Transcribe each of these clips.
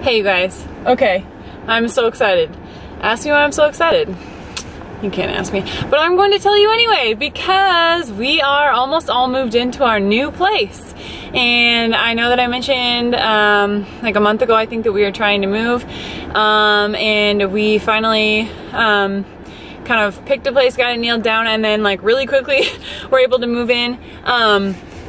Hey you guys, okay, I'm so excited. Ask me why I'm so excited. You can't ask me, but I'm going to tell you anyway because we are almost all moved into our new place. And I know that I mentioned like a month ago, I think, that we were trying to move, and we finally kind of picked a place, got it nailed down, and then like really quickly we're able to move in.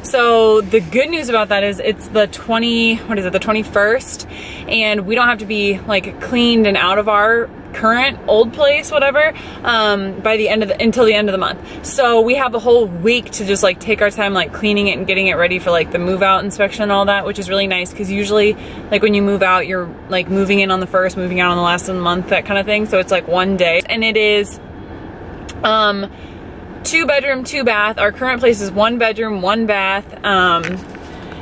So the good news about that is it's the 21st, and we don't have to be like cleaned and out of our current old place, whatever, by the end of until the end of the month. So we have a whole week to just like take our time like cleaning it and getting it ready for like the move out inspection and all that, which is really nice because usually like when you move out, you're like moving in on the 1st, moving out on the last of the month, that kind of thing. So it's like one day, and it is 2 bedroom, 2 bath. Our current place is 1 bedroom, 1 bath,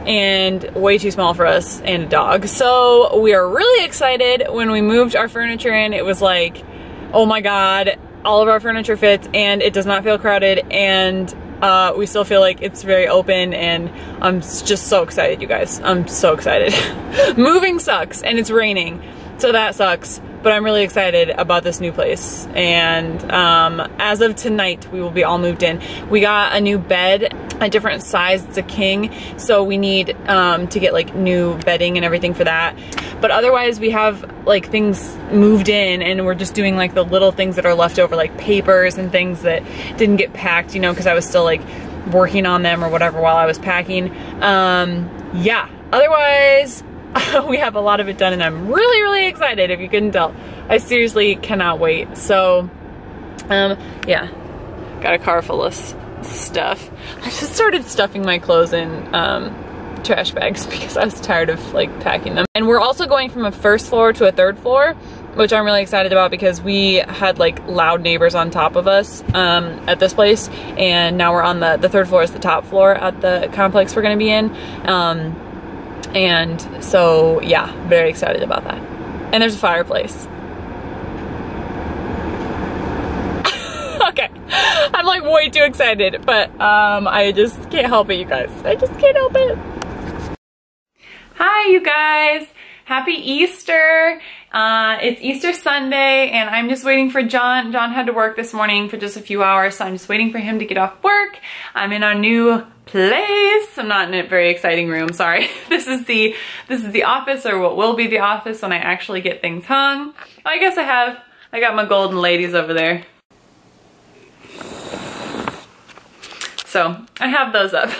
and way too small for us and a dog. So we are really excited. When we moved our furniture in, it was like, oh my God, all of our furniture fits and it does not feel crowded, and we still feel like it's very open, and I'm just so excited, you guys. I'm so excited. Moving sucks and it's raining, so that sucks. But I'm really excited about this new place, and as of tonight we will be all moved in. We got a new bed, a different size, it's a king, so we need to get like new bedding and everything for that. But otherwise we have like things moved in, and we're just doing like the little things that are left over, like papers and things that didn't get packed, you know, because I was still like working on them or whatever while I was packing. Yeah, otherwise we have a lot of it done, and I'm really excited, if you couldn't tell. I seriously cannot wait. So yeah, got a car full of stuff. I just started stuffing my clothes in trash bags because I was tired of like packing them. And we're also going from a 1st floor to a 3rd floor, which I'm really excited about because we had like loud neighbors on top of us at this place, and now we're on the 3rd floor is the top floor at the complex we're gonna be in. And so yeah, very excited about that. And there's a fireplace. Okay, I'm like way too excited, but I just can't help it, you guys. I just can't help it. Hi, you guys. Happy Easter. It's Easter Sunday, and I'm just waiting for John. John had to work this morning for just a few hours, so I'm just waiting for him to get off work. I'm in our new place. I'm not in a very exciting room, sorry. This is the office, or what will be the office when I actually get things hung. I guess I got my golden ladies over there. So I have those up,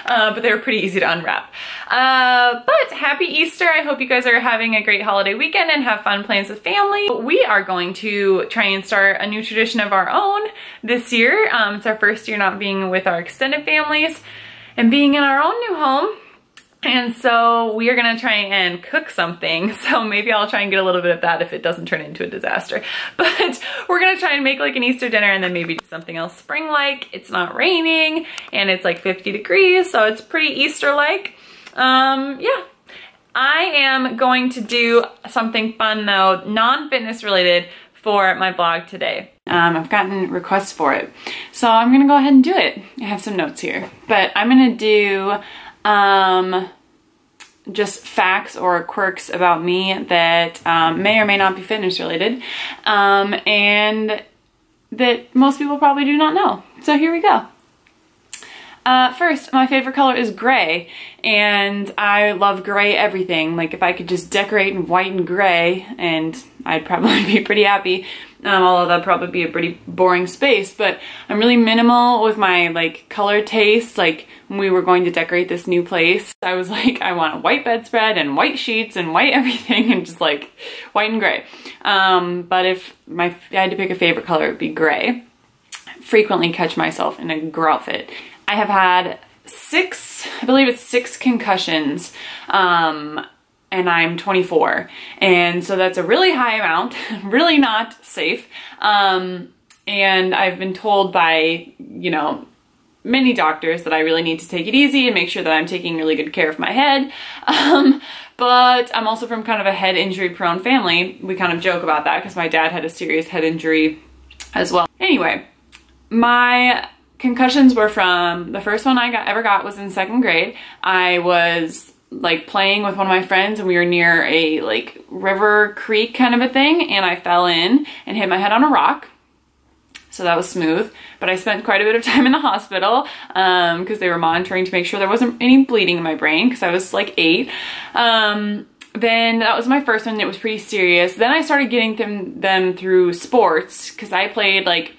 but they were pretty easy to unwrap. But happy Easter. I hope you guys are having a great holiday weekend and have fun plans with family. We are going to try and start a new tradition of our own this year. It's our 1st year not being with our extended families and being in our own new home. And so we are gonna try and cook something. So maybe I'll try and get a little bit of that if it doesn't turn into a disaster. But we're gonna try and make like an Easter dinner, and then maybe do something else spring-like. It's not raining and it's like 50 degrees, so it's pretty Easter-like. Yeah. I am going to do something fun though, non-fitness related, for my vlog today. I've gotten requests for it, so I'm gonna go ahead and do it. I have some notes here, but I'm gonna do just facts or quirks about me that may or may not be fitness related, and that most people probably do not know. So here we go. First, my favorite color is gray, and I love gray everything. Like if I could just decorate in white and gray, and I'd probably be pretty happy. Although that'd probably be a pretty boring space, but I'm really minimal with my like color taste. Like when we were going to decorate this new place, I was like, I want a white bedspread and white sheets and white everything, and just like white and gray. But if I had to pick a favorite color, it'd be gray. I frequently catch myself in a gray outfit. I have had 6, I believe it's 6 concussions, and I'm 24. And so that's a really high amount, really not safe. And I've been told by, you know, many doctors that I really need to take it easy and make sure that I'm taking really good care of my head. But I'm also from kind of a head injury prone family. We kind of joke about that because my dad had a serious head injury as well. Anyway, my concussions were from, the first one I ever got was in 2nd grade. I was like playing with one of my friends, and we were near a like river creek kind of a thing, and I fell in and hit my head on a rock. So that was smooth, but I spent quite a bit of time in the hospital because they were monitoring to make sure there wasn't any bleeding in my brain because I was like 8. Then that was my first one. It was pretty serious. Then I started getting them through sports because I played like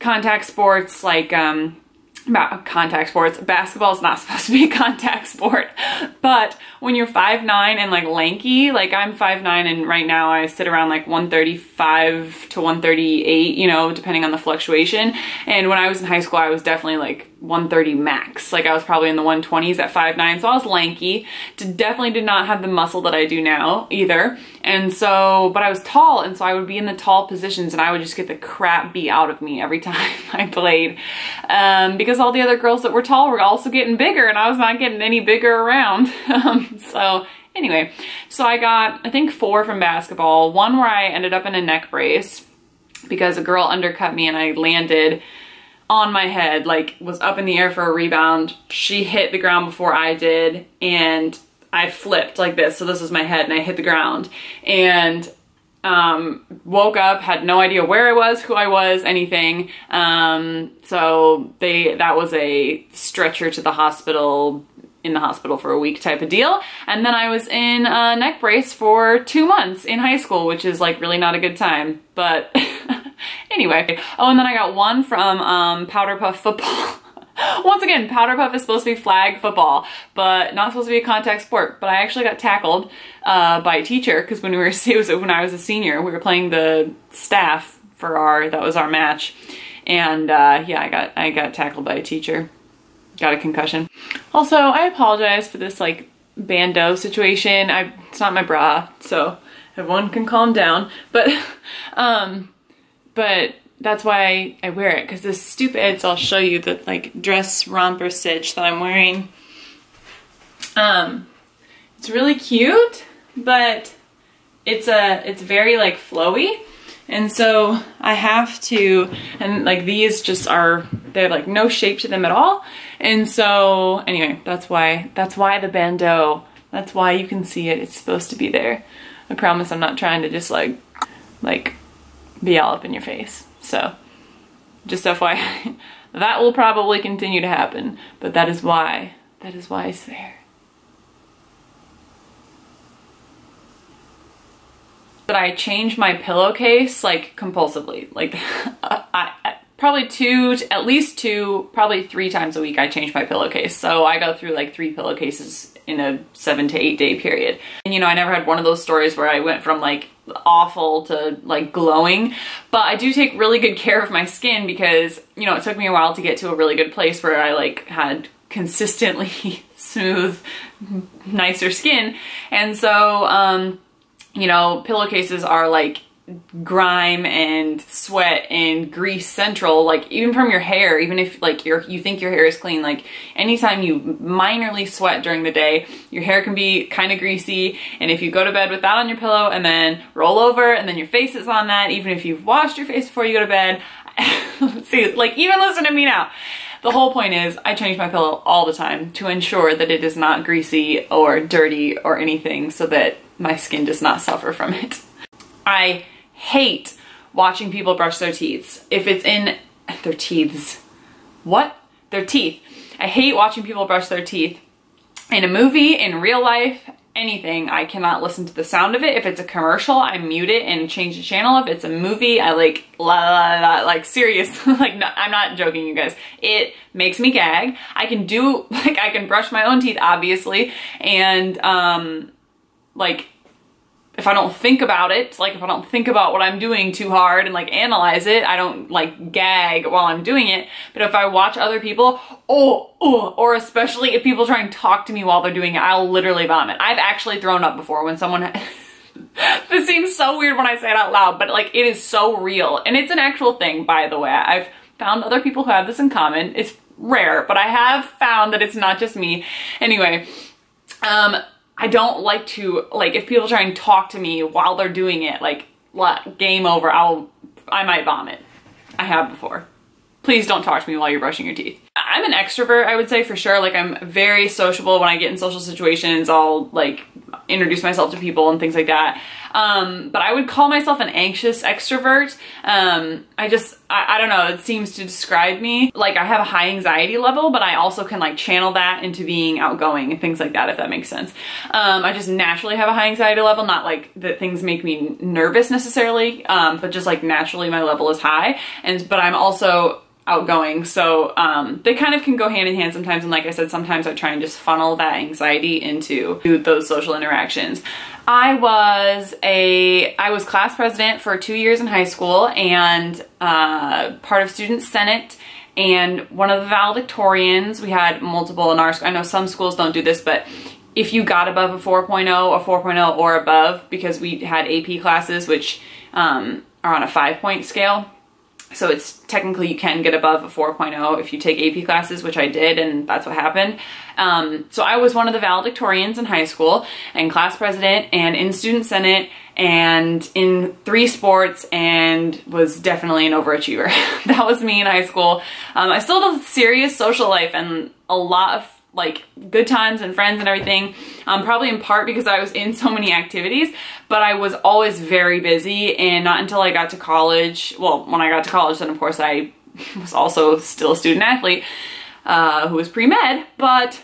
contact sports, like contact sports. Basketball is not supposed to be a contact sport, but when you're 5'9" and like lanky, like I'm 5'9" and right now I sit around like 135 to 138, you know, depending on the fluctuation. And when I was in high school, I was definitely like 130 max. Like I was probably in the 120s at 5'9", so I was lanky. Definitely did not have the muscle that I do now either. And so, but I was tall, and so I would be in the tall positions and I would just get the crap beat out of me every time I played. Because all the other girls that were tall were also getting bigger and I was not getting any bigger around. So anyway, so I got, I think 4 from basketball. 1 where I ended up in a neck brace because a girl undercut me and I landed on my head, like was up in the air for a rebound. She hit the ground before I did and I flipped like this. So this was my head and I hit the ground and woke up, had no idea where I was, who I was, anything. So that was a stretcher to the hospital, in the hospital for a week type of deal. And then I was in a neck brace for 2 months in high school, which is like really not a good time, but anyway. Oh, and then I got 1 from powder puff football. Once again, powder puff is supposed to be flag football, but not supposed to be a contact sport. But I actually got tackled by a teacher because when I was a senior, we were playing the staff for that was our match, and yeah, I got tackled by a teacher, got a concussion. Also, I apologize for this like Bandeau situation. It's not my bra, so everyone can calm down. But that's why I wear it, because this stupid, so I'll show you the like dress romper stitch that I'm wearing. It's really cute, but it's very like flowy. And so I have to, and like these just they're like no shape to them at all. And so anyway, that's why the bandeau, that's why you can see it. It's supposed to be there. I promise I'm not trying to just like be all up in your face. So just FYI, that will probably continue to happen, but that is why it's there. But I change my pillowcase like compulsively, like probably at least two, probably 3 times a week I change my pillowcase. So I go through like 3 pillowcases in a 7 to 8 day period. And you know, I never had one of those stories where I went from like awful to like glowing, but I do take really good care of my skin because, you know, it took me a while to get to a really good place where I like had consistently smooth, nicer skin. And so, you know, pillowcases are like grime and sweat and grease central, like even from your hair, even if like you think your hair is clean, like anytime you minorly sweat during the day, your hair can be kind of greasy. And if you go to bed with that on your pillow and then roll over and then your face is on that, even if you've washed your face before you go to bed, see, like even listen to me now. The whole point is I change my pillow all the time to ensure that it is not greasy or dirty or anything, so that my skin does not suffer from it. I hate watching people brush their teeth. If it's in their teeths. What? Their teeth. I hate watching people brush their teeth. In a movie, in real life, anything, I cannot listen to the sound of it. If it's a commercial, I mute it and change the channel. If it's a movie, I like like serious, like no, I'm not joking, you guys. It makes me gag. I can brush my own teeth, obviously, and like if I don't think about it, like if I don't think about what I'm doing too hard and like analyze it, I don't like gag while I'm doing it. But if I watch other people, or especially if people try and talk to me while they're doing it, I'll literally vomit. I've actually thrown up before when someone, this seems so weird when I say it out loud, but like it is so real. And it's an actual thing, by the way. I've found other people who have this in common. It's rare, but I have found that it's not just me. Anyway, I don't like to, like, if people try and talk to me while they're doing it, like, game over, I might vomit. I have before. Please don't talk to me while you're brushing your teeth. I'm an extrovert, I would say, for sure. Like, I'm very sociable. When I get in social situations, I'll like introduce myself to people and things like that. But I would call myself an anxious extrovert. I don't know, it seems to describe me. Like, I have a high anxiety level, but I also can like channel that into being outgoing and things like that, if that makes sense. I just naturally have a high anxiety level, not like that things make me nervous necessarily, but just like naturally my level is high. But I'm also outgoing, so they kind of can go hand in hand sometimes. And like I said, sometimes I try and just funnel that anxiety into those social interactions. I was class president for 2 years in high school, and part of student senate, and one of the valedictorians. We had multiple in our school. I know some schools don't do this, but if you got above a 4.0, a 4.0 or above, because we had AP classes, which are on a 5-point scale. So it's technically you can get above a 4.0 if you take AP classes, which I did, and that's what happened. So I was one of the valedictorians in high school, and class president, and in student senate, and in 3 sports, and was definitely an overachiever. That was me in high school. I still had a serious social life and a lot of like good times and friends and everything, probably in part because I was in so many activities, but I was always very busy. And not until I got to college, well, when I got to college, then of course I was also still a student athlete who was pre-med, but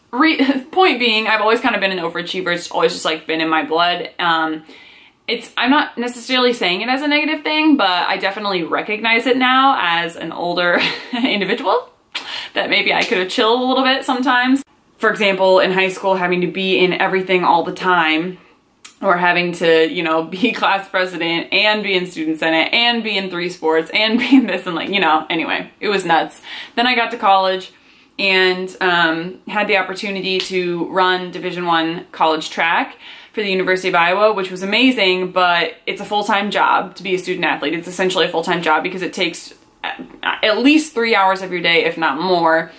point being, I've always kind of been an overachiever. It's always just like been in my blood. I'm not necessarily saying it as a negative thing, but I definitely recognize it now as an older individual, that maybe I could have chilled a little bit sometimes. For example, in high school, having to be in everything all the time, or having to, you know, be class president and be in student senate and be in 3 sports and be in this and like, you know, anyway, it was nuts. Then I got to college and had the opportunity to run Division I college track for the University of Iowa, which was amazing, but it's a full-time job to be a student athlete. It's essentially a full-time job because it takes at least 3 hours of your day, if not more.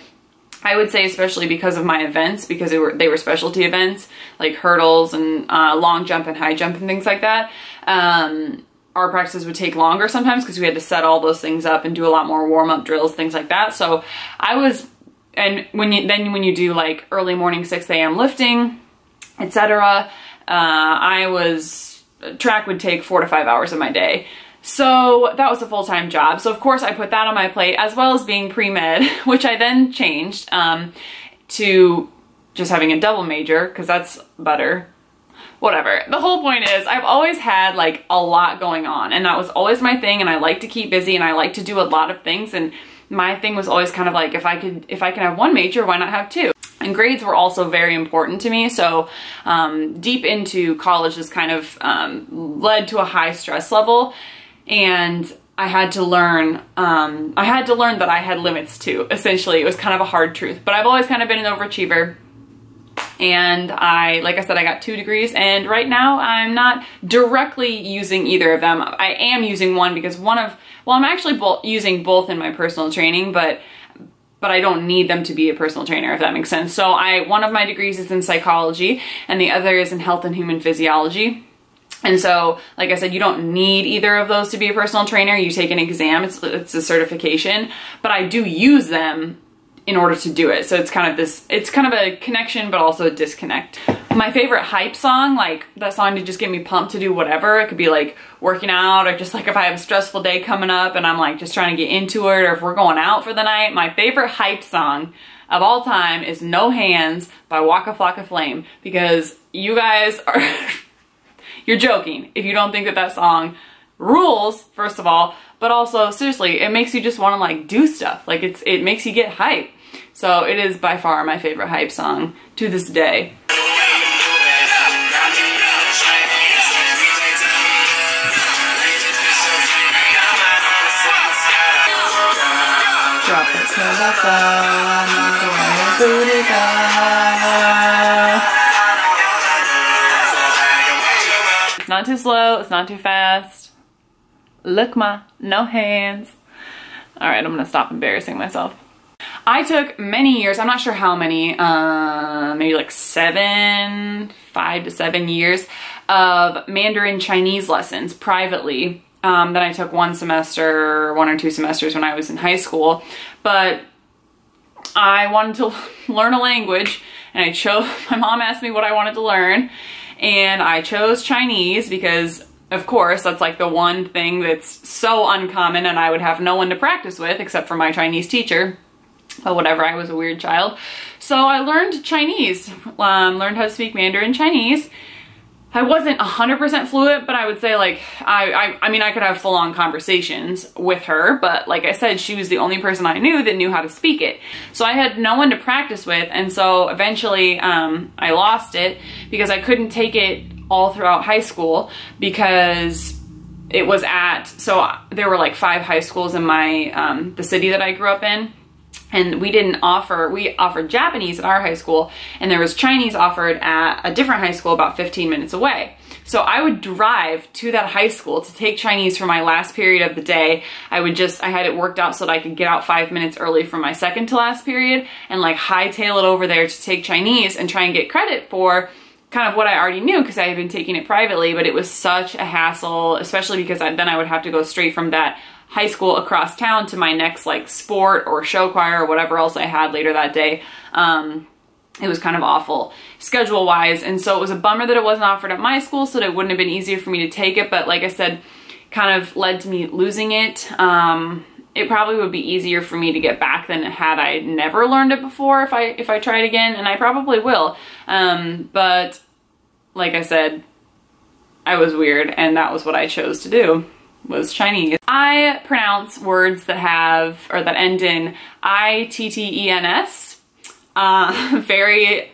I would say especially because of my events, because they were specialty events like hurdles and long jump and high jump and things like that. Our practices would take longer sometimes because we had to set all those things up and do a lot more warm-up drills, things like that. So when you do like early morning 6 a.m. lifting, etc., track would take 4 to 5 hours of my day. So that was a full-time job. So of course I put that on my plate, as well as being pre-med, which I then changed to just having a double major because that's better. Whatever. The whole point is I've always had like a lot going on, and that was always my thing, and I like to keep busy and I like to do a lot of things, and my thing was always kind of like if I can have 1 major, why not have 2? And grades were also very important to me. So deep into college this kind of led to a high stress level. And I had to learn that I had limits too. Essentially, it was kind of a hard truth. But I've always kind of been an overachiever. And like I said, I got 2 degrees, and right now I'm not directly using either of them. I am using one because I'm actually using both in my personal training, but I don't need them to be a personal trainer, if that makes sense. So one of my degrees is in psychology, and the other is in health and human physiology. And so, like I said, you don't need either of those to be a personal trainer. You take an exam, it's a certification, but I do use them in order to do it. So it's kind of a connection, but also a disconnect. My favorite hype song, like that song to just get me pumped to do whatever. It could be like working out, or just like if I have a stressful day coming up and I'm like just trying to get into it, or if we're going out for the night. My favorite hype song of all time is No Hands by Waka Flocka Flame, because you guys are... You're joking if you don't think that song rules, first of all, but also seriously, it makes you just want to like do stuff. Like it makes you get hype. So it is by far my favorite hype song to this day. Drop it to the floor, it's not too slow, it's not too fast. Look ma, no hands. All right, I'm gonna stop embarrassing myself. I took many years, I'm not sure how many, maybe like 5 to 7 years of Mandarin Chinese lessons privately. Then I took 1 or 2 semesters when I was in high school. But I wanted to learn a language, and my mom asked me what I wanted to learn, and I chose Chinese because, of course, that's like the one thing that's so uncommon and I would have no one to practice with except for my Chinese teacher. But whatever, I was a weird child. So I learned Chinese, learned how to speak Mandarin Chinese. I wasn't 100% fluent, but I would say like, I mean, I could have full-on conversations with her, but like I said, she was the only person I knew that knew how to speak it. So I had no one to practice with, and so eventually I lost it because I couldn't take it all throughout high school because it was so there were like 5 high schools in my, the city that I grew up in. And we offered Japanese at our high school, and there was Chinese offered at a different high school about 15 minutes away. So I would drive to that high school to take Chinese for my last period of the day. I had it worked out so that I could get out 5 minutes early for my second to last period and like hightail it over there to take Chinese and try and get credit for kind of what I already knew because I had been taking it privately, but it was such a hassle, especially because then I would have to go straight from that high school across town to my next like sport or show choir or whatever else I had later that day. It was kind of awful schedule wise, and so it was a bummer that it wasn't offered at my school, so that it wouldn't have been easier for me to take it, but like I said, kind of led to me losing it. It probably would be easier for me to get back than had I never learned it before if I tried again, and I probably will. But like I said, I was weird, and that was what I chose to do, was Chinese. I pronounce words that end in I-T-T-E-N-S. I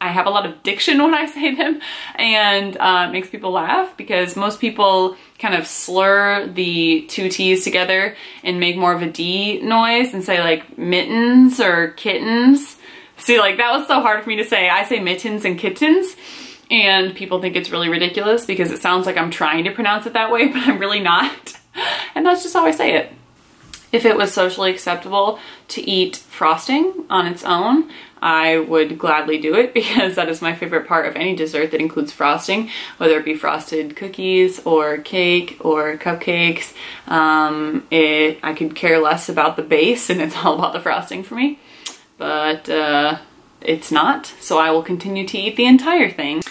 have a lot of diction when I say them, and it makes people laugh because most people kind of slur the 2 T's together and make more of a D noise and say like mittens or kittens. See, like that was so hard for me to say. I say mittens and kittens, and people think it's really ridiculous because it sounds like I'm trying to pronounce it that way, but I'm really not. And that's just how I say it. If it was socially acceptable to eat frosting on its own, I would gladly do it because that is my favorite part of any dessert that includes frosting, whether it be frosted cookies or cake or cupcakes. I could care less about the base and it's all about the frosting for me, but it's not, so I will continue to eat the entire thing.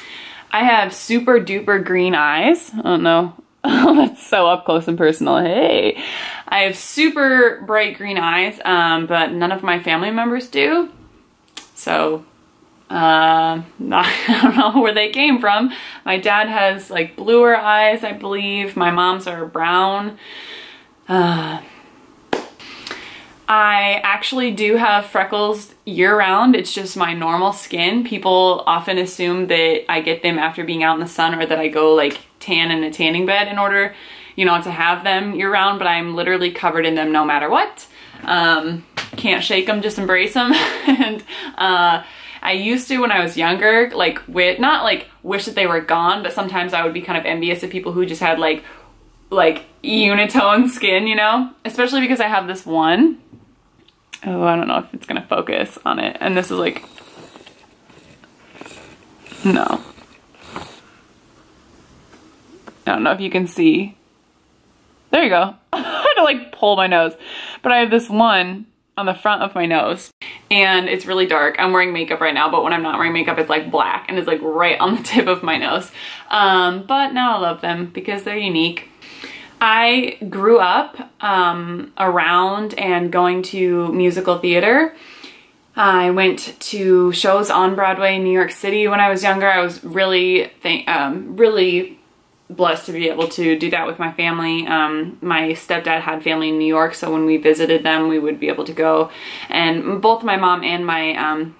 I have super duper green eyes. Oh no. Oh, that's so up close and personal. Hey. I have super bright green eyes, but none of my family members do. So, I don't know where they came from. My dad has like bluer eyes, I believe. My mom's are brown. I actually do have freckles year-round. It's just my normal skin. People often assume that I get them after being out in the sun or that I go like tan in a tanning bed in order, you know, to have them year-round, but I'm literally covered in them no matter what. Can't shake them, just embrace them. And I used to, when I was younger, like not like wish that they were gone, but sometimes I would be kind of envious of people who just had like unitone skin, you know? Especially because I have this one. Oh, I don't know if it's gonna focus on it. And this is like, no. I don't know if you can see. There you go. I had to like pull my nose. But I have this one on the front of my nose and it's really dark. I'm wearing makeup right now, but when I'm not wearing makeup, it's like black and it's like right on the tip of my nose. But now I love them because they're unique. I grew up around and going to musical theater. I went to shows on Broadway in New York City when I was younger. I was really blessed to be able to do that with my family. My stepdad had family in New York, so when we visited them, we would be able to go. And both my mom and my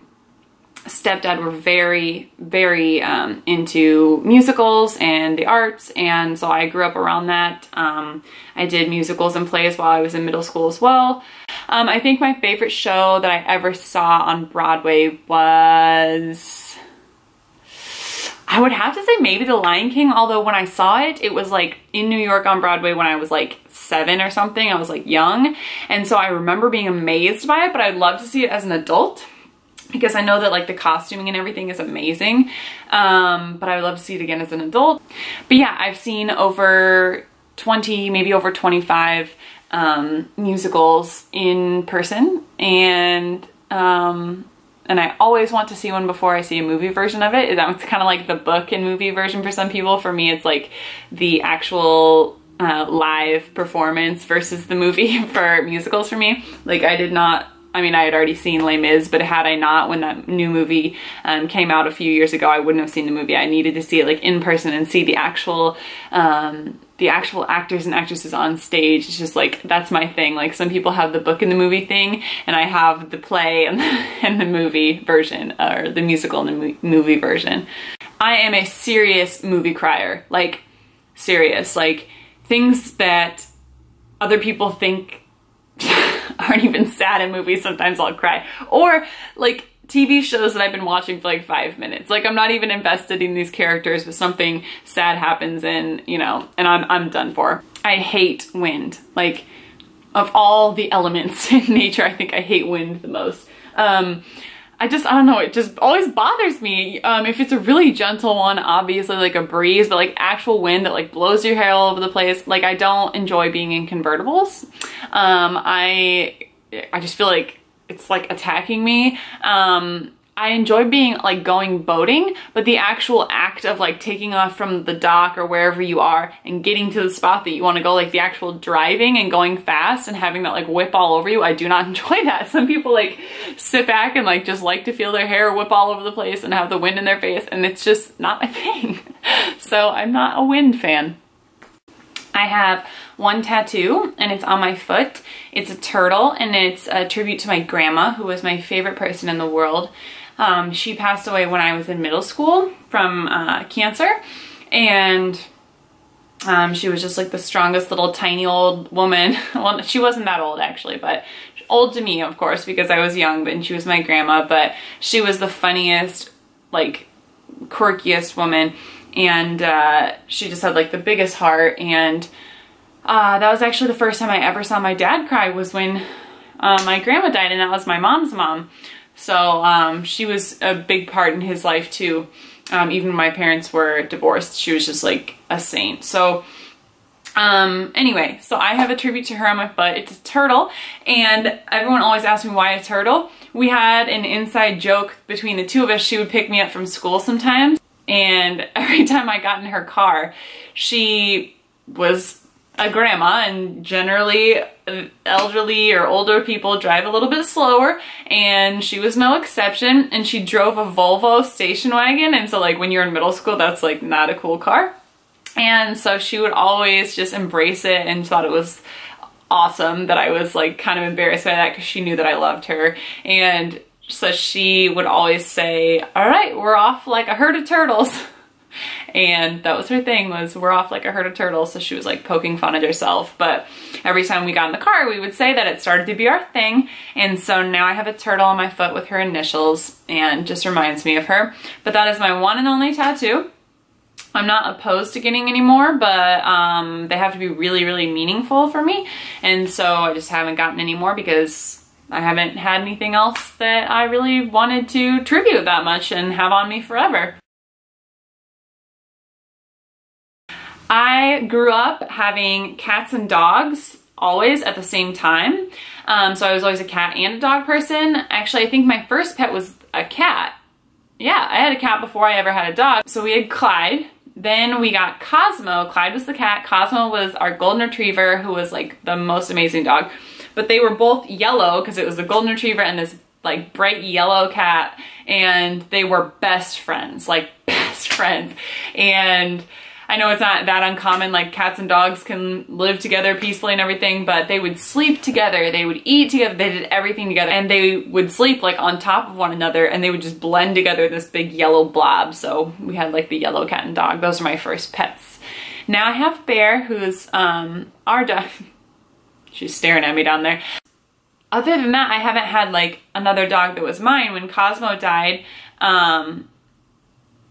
stepdad were very, very into musicals and the arts, and so I grew up around that. I did musicals and plays while I was in middle school as well. I think my favorite show that I ever saw on Broadway was, I would have to say maybe The Lion King, although when I saw it, it was like in New York on Broadway when I was like 7 or something. I was like young, and so I remember being amazed by it, but I'd love to see it as an adult, because I know that like the costuming and everything is amazing, but I would love to see it again as an adult. But yeah, I've seen over 20, maybe over 25 musicals in person, and I always want to see one before I see a movie version of it. It's kind of like the book and movie version for some people. For me, it's like the actual live performance versus the movie for musicals for me. Like I had already seen Les Mis, but had I not, when that new movie came out a few years ago, I wouldn't have seen the movie. I needed to see it like in person and see the actual actors and actresses on stage. It's just like, that's my thing. Like some people have the book and the movie thing, and I have the play and the movie version, or the musical and the movie version. I am a serious movie crier, like serious, like things that other people think aren't even sad in movies, sometimes I'll cry. Or like TV shows that I've been watching for like 5 minutes. Like I'm not even invested in these characters, but something sad happens and, you know, and I'm done for. I hate wind. Like of all the elements in nature, I think I hate wind the most. I don't know, it just always bothers me. If it's a really gentle one, obviously like a breeze, but like actual wind that like blows your hair all over the place, like I don't enjoy being in convertibles. I just feel like it's like attacking me. I enjoy being like going boating, but the actual act of like taking off from the dock or wherever you are and getting to the spot that you want to go, like the actual driving and going fast and having that like whip all over you, I do not enjoy that. Some people like sit back and like just like to feel their hair whip all over the place and have the wind in their face, and it's just not my thing. So I'm not a wind fan. I have one tattoo and it's on my foot. It's a turtle and it's a tribute to my grandma, who was my favorite person in the world. She passed away when I was in middle school from cancer, and she was just like the strongest little tiny old woman. Well, she wasn't that old actually, but old to me, of course, because I was young, and she was my grandma, but she was the funniest, like quirkiest woman, and she just had like the biggest heart. And that was actually the first time I ever saw my dad cry, was when my grandma died, and that was my mom's mom. So she was a big part in his life too. Even when my parents were divorced, she was just like a saint. So anyway, so I have a tribute to her on my foot. It's a turtle, and everyone always asks me why a turtle. We had an inside joke between the two of us. She would pick me up from school sometimes, and every time I got in her car, she was a grandma, and generally elderly or older people drive a little bit slower, and she was no exception, and she drove a Volvo station wagon, and so like when you're in middle school, that's like not a cool car. And so she would always just embrace it and thought it was awesome that I was like kind of embarrassed by that, because she knew that I loved her. And so she would always say, all right, we're off like a herd of turtles. And that was her thing, was we're off like a herd of turtles. So she was like poking fun at herself. But every time we got in the car, we would say that it started to be our thing. And so now I have a turtle on my foot with her initials, and just reminds me of her. But that is my one and only tattoo. I'm not opposed to getting any more, but they have to be really, really meaningful for me. And so I just haven't gotten any more because I haven't had anything else that I really wanted to tribute that much and have on me forever. I grew up having cats and dogs always at the same time. So I was always a cat and a dog person. Actually, I think my first pet was a cat. Yeah, I had a cat before I ever had a dog. So we had Clyde. Then we got Cosmo. Clyde was the cat. Cosmo was our golden retriever, who was like the most amazing dog. But they were both yellow because it was a golden retriever and this like bright yellow cat. And they were best friends, like best friends. And I know it's not that uncommon, like cats and dogs can live together peacefully and everything, but they would sleep together, they would eat together, they did everything together, and they would sleep like on top of one another, and they would just blend together in this big yellow blob. So we had like the yellow cat and dog. Those are my first pets. Now I have Bear, who's our dog. She's staring at me down there. Other than that, I haven't had like another dog that was mine. When Cosmo died,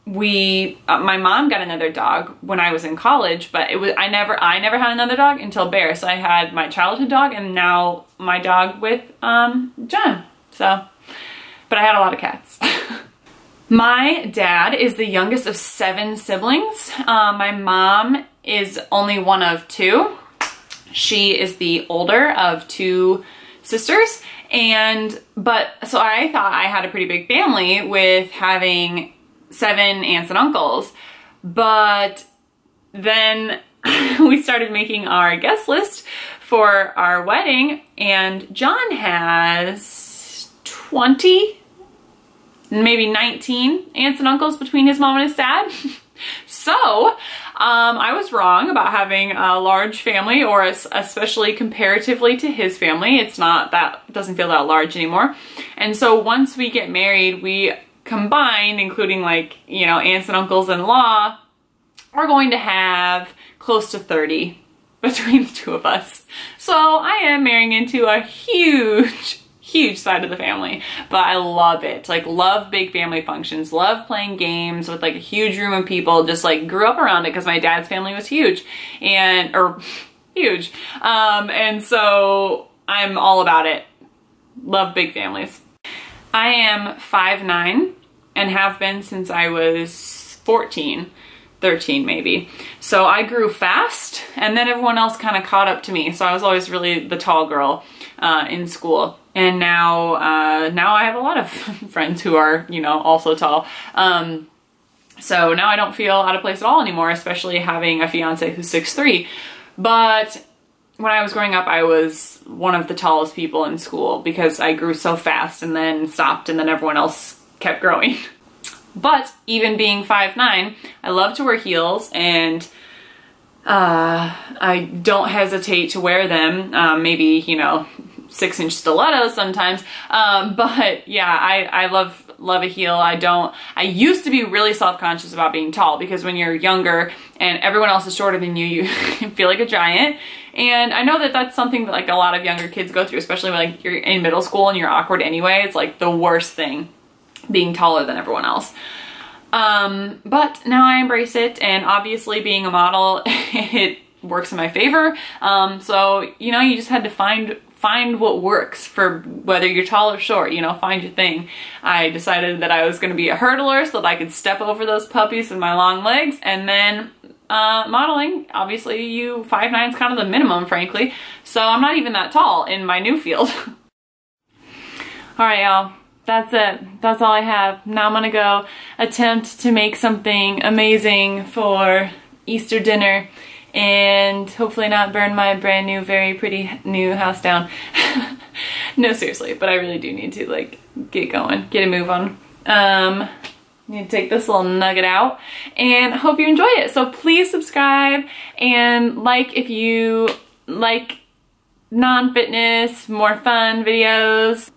my mom got another dog when I was in college, but I never had another dog until Bear. So I had my childhood dog and now my dog with John. So, but I had a lot of cats. My dad is the youngest of 7 siblings. My mom is only one of 2. She is the older of 2 sisters, so I thought I had a pretty big family with having 7 aunts and uncles, but then we started making our guest list for our wedding, and John has 20, maybe 19 aunts and uncles between his mom and his dad. So I was wrong about having a large family, or especially comparatively to his family. It's not that, it doesn't feel that large anymore. And so once we get married, we combined, including like, you know, aunts and uncles in law, we're going to have close to 30 between the 2 of us. So I am marrying into a huge side of the family, but I love it. Like, love big family functions, love playing games with like a huge room of people. Just like grew up around it because my dad's family was huge, and so I'm all about it. Love big families. I am 5'9" and have been since I was 13 maybe. So I grew fast, and then everyone else kind of caught up to me. So I was always really the tall girl in school. And now I have a lot of friends who are, you know, also tall. So now I don't feel out of place at all anymore, especially having a fiance who's 6'3". But when I was growing up, I was one of the tallest people in school because I grew so fast and then stopped, and then everyone else kept growing. But even being 5'9", I love to wear heels, and I don't hesitate to wear them. Maybe, you know, 6-inch stilettos sometimes. But yeah, I love a heel. I used to be really self-conscious about being tall, because when you're younger and everyone else is shorter than you, you feel like a giant. And I know that that's something that like a lot of younger kids go through, especially when like you're in middle school and you're awkward anyway. It's like the worst thing, being taller than everyone else. But now I embrace it, and obviously being a model, it works in my favor. So, you know, you just had to find what works for whether you're tall or short, you know, find your thing. I decided that I was going to be a hurdler so that I could step over those puppies with my long legs, and then modeling, obviously 5'9" is kind of the minimum, frankly. So I'm not even that tall in my new field. All right, y'all. That's it. That's all I have. Now I'm gonna go attempt to make something amazing for Easter dinner, and hopefully not burn my brand new, very pretty new house down. No, seriously, but I really do need to like get going, get a move on. Need to take this little nugget out, and hope you enjoyed it. So please subscribe and like if you like non-fitness, more fun videos.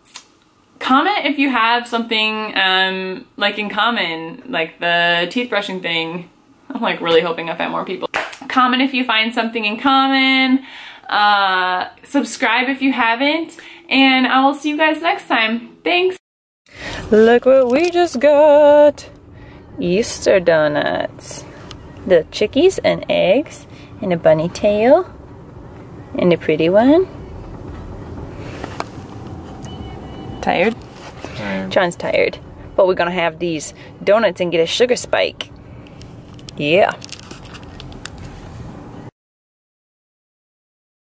Comment if you have something like in common, like the teeth brushing thing. I'm like really hoping I find more people. Comment if you find something in common. Subscribe if you haven't, and I will see you guys next time. Thanks. Look what we just got. Easter donuts. The chickies and eggs and a bunny tail and a pretty one. Tired? John's tired. But we're gonna have these donuts and get a sugar spike. Yeah.